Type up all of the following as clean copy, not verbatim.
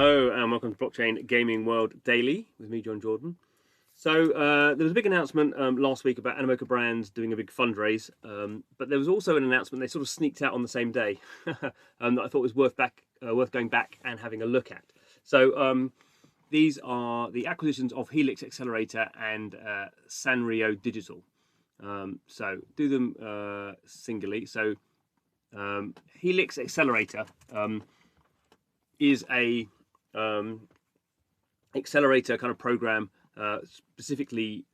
Hello and welcome to Blockchain Gaming World Daily with me, John Jordan. So there was a big announcement last week about Animoca Brands doing a big fundraise, but there was also an announcement they sort of sneaked out on the same day that I thought was worth going back and having a look at. So these are the acquisitions of Helix Accelerator and Sanrio Digital. So do them singly. So Helix Accelerator is a accelerator kind of program specifically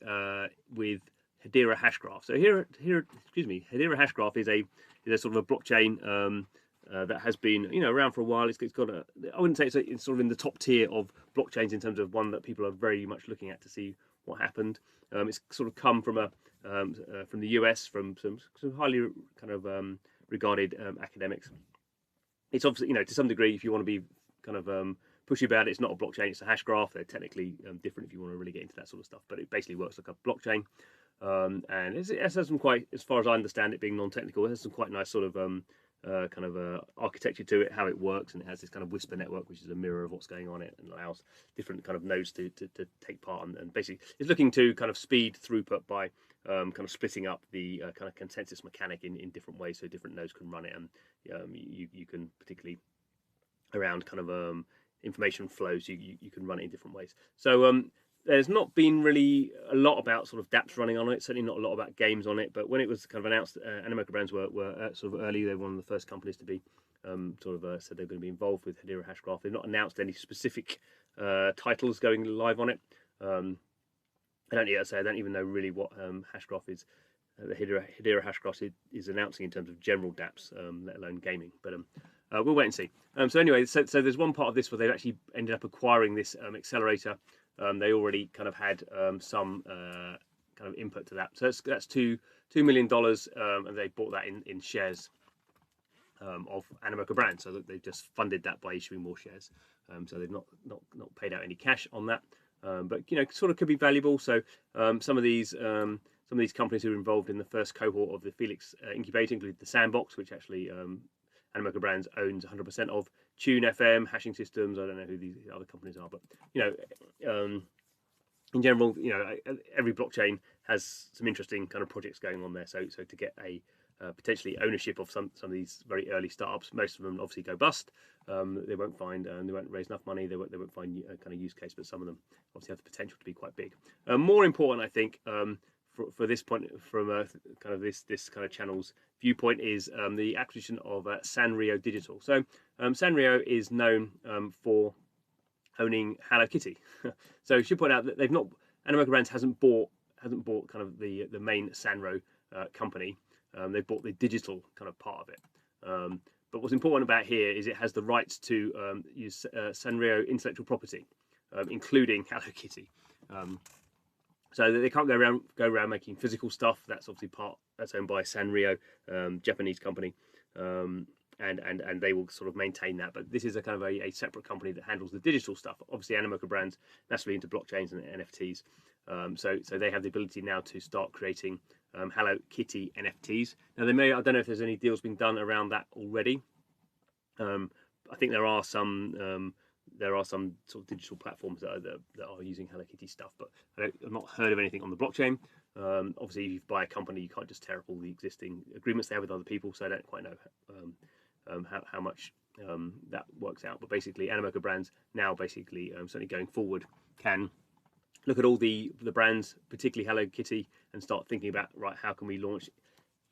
with Hedera Hashgraph. So Hedera Hashgraph is a sort of a blockchain that has been around for a while. It's got I wouldn't say it's sort of in the top tier of blockchains in terms of one that people are very much looking at to see what happened. It's sort of come from from the US, from some highly kind of regarded academics. It's obviously, to some degree, if you want to be kind of pushy about it, it's not a blockchain, it's a hash graph. They're technically different if you want to really get into that sort of stuff, but it basically works like a blockchain. And it has some quite, as far as I understand it, being non-technical, it has some quite nice sort of architecture to it, how it works, and it has this kind of whisper network, which is a mirror of what's going on it, and allows different kind of nodes to take part, and basically it's looking to kind of speed throughput by kind of splitting up the kind of consensus mechanic in different ways, so different nodes can run it, and you can particularly around kind of information flows, you can run it in different ways. So there's not been really a lot about sort of dApps running on it, certainly not a lot about games on it, but when it was kind of announced, Animoca Brands were sort of early. They were one of the first companies to be said they're going to be involved with Hedera Hashgraph. They've not announced any specific titles going live on it. I don't even know really what Hashgraph is. The Hedera Hashgraph is announcing in terms of general dApps, let alone gaming. But we'll wait and see. So anyway, so there's one part of this where they've actually ended up acquiring this accelerator. They already kind of had some kind of input to that. So that's $2 million, and they bought that in shares of Animoca Brands. So that they've just funded that by issuing more shares. So they've not paid out any cash on that. But sort of could be valuable. So some of these companies who were involved in the first cohort of the Felix incubator include the Sandbox, which actually Animoca Brands owns 100% of, Tune FM, Hashing Systems. I don't know who these other companies are, but in general, every blockchain has some interesting kind of projects going on there. So to get a potentially ownership of some of these very early startups, most of them obviously go bust. They won't find, they won't raise enough money. They won't find a kind of use case, but some of them obviously have the potential to be quite big. More important, I think, for this point, from kind of this kind of channel's viewpoint, is the acquisition of Sanrio Digital. So Sanrio is known for owning Hello Kitty. So I should point out that Animoca Brands hasn't bought kind of the main Sanrio company. They've bought the digital kind of part of it. But what's important about here is it has the rights to use Sanrio intellectual property, including Hello Kitty. So they can't go around making physical stuff. That's obviously that's owned by Sanrio, Japanese company, and they will sort of maintain that. But this is a kind of a separate company that handles the digital stuff. Obviously, Animoca Brands massively into blockchains and NFTs. So they have the ability now to start creating Hello Kitty NFTs. Now I don't know if there's any deals being done around that already. I think there are some sort of digital platforms that are using Hello Kitty stuff, but I've not heard of anything on the blockchain. Obviously, if you buy a company, you can't just tear up all the existing agreements they have with other people, so I don't quite know how much that works out. But basically, Animoca Brands now basically certainly going forward can look at all the brands, particularly Hello Kitty, and start thinking about, right, how can we launch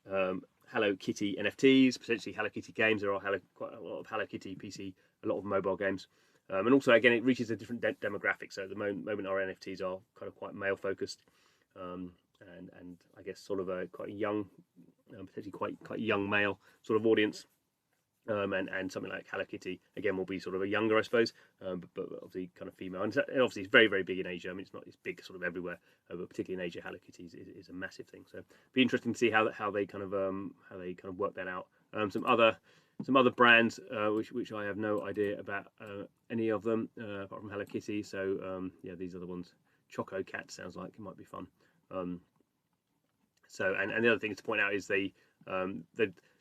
Hello Kitty NFTs, potentially Hello Kitty games. There are quite a lot of Hello Kitty PC, a lot of mobile games. And also, again, it reaches a different demographic. So at the moment, our NFTs are kind of quite male focused, and I guess sort of a quite young, potentially quite young male sort of audience. And something like Hello Kitty again will be sort of a younger, I suppose, but obviously kind of female. And obviously it's very, very big in Asia. I mean, it's big sort of everywhere, but particularly in Asia, Hello Kitty is a massive thing. So it'd be interesting to see how they kind of work that out. Some other brands which I have no idea about any of them apart from Hello Kitty. So yeah, these are the ones. Choco Cat sounds like it might be fun. So and the other thing to point out is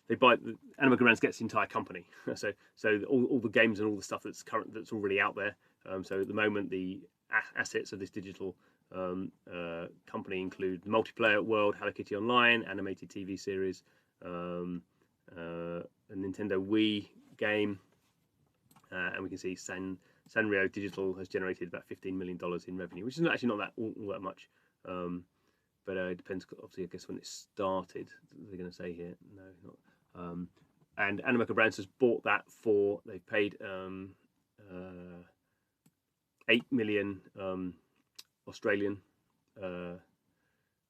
they buy Animoca Brands gets the entire company. so all the games and all the stuff that's already out there. So at the moment, the assets of this digital company include the multiplayer world, Hello Kitty Online, animated TV series, a Nintendo Wii game, and we can see Sanrio Digital has generated about $15 million in revenue, which is actually not all that much. But it depends, obviously, I guess, when it started. They're going to say here, no, not. And Animoca Brands has bought that for, they've paid 8 million Australian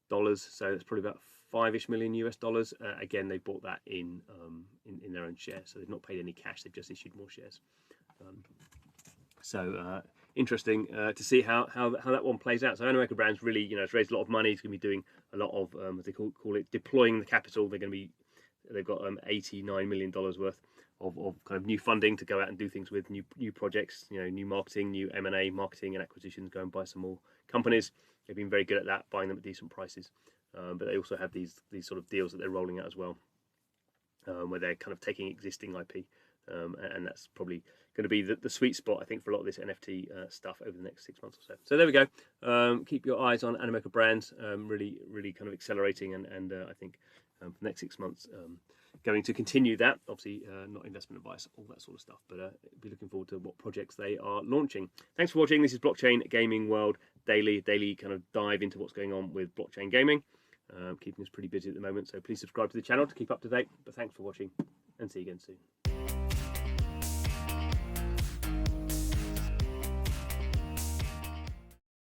dollars, so it's probably about 5-ish million US dollars. Again, they bought that in their own shares, so they've not paid any cash, they've just issued more shares. Interesting to see how that one plays out. So Animoca Brands really, it's raised a lot of money. It's going to be doing a lot of what they call it deploying the capital. They've got $89 million worth of kind of new funding to go out and do things with, new projects, new marketing, new M&A, marketing and acquisitions, go and buy some more companies. They've been very good at that, buying them at decent prices. But they also have these sort of deals that they're rolling out as well, where they're kind of taking existing IP. And that's probably going to be the sweet spot, I think, for a lot of this NFT stuff over the next 6 months or so. So there we go. Keep your eyes on Animoca Brands, really kind of accelerating, and I think for the next 6 months, going to continue that. Obviously, not investment advice, all that sort of stuff, but be looking forward to what projects they are launching. Thanks for watching. This is Blockchain Gaming World Daily kind of dive into what's going on with blockchain gaming. Keeping us pretty busy at the moment, so please subscribe to the channel to keep up to date. But thanks for watching, and see you again soon.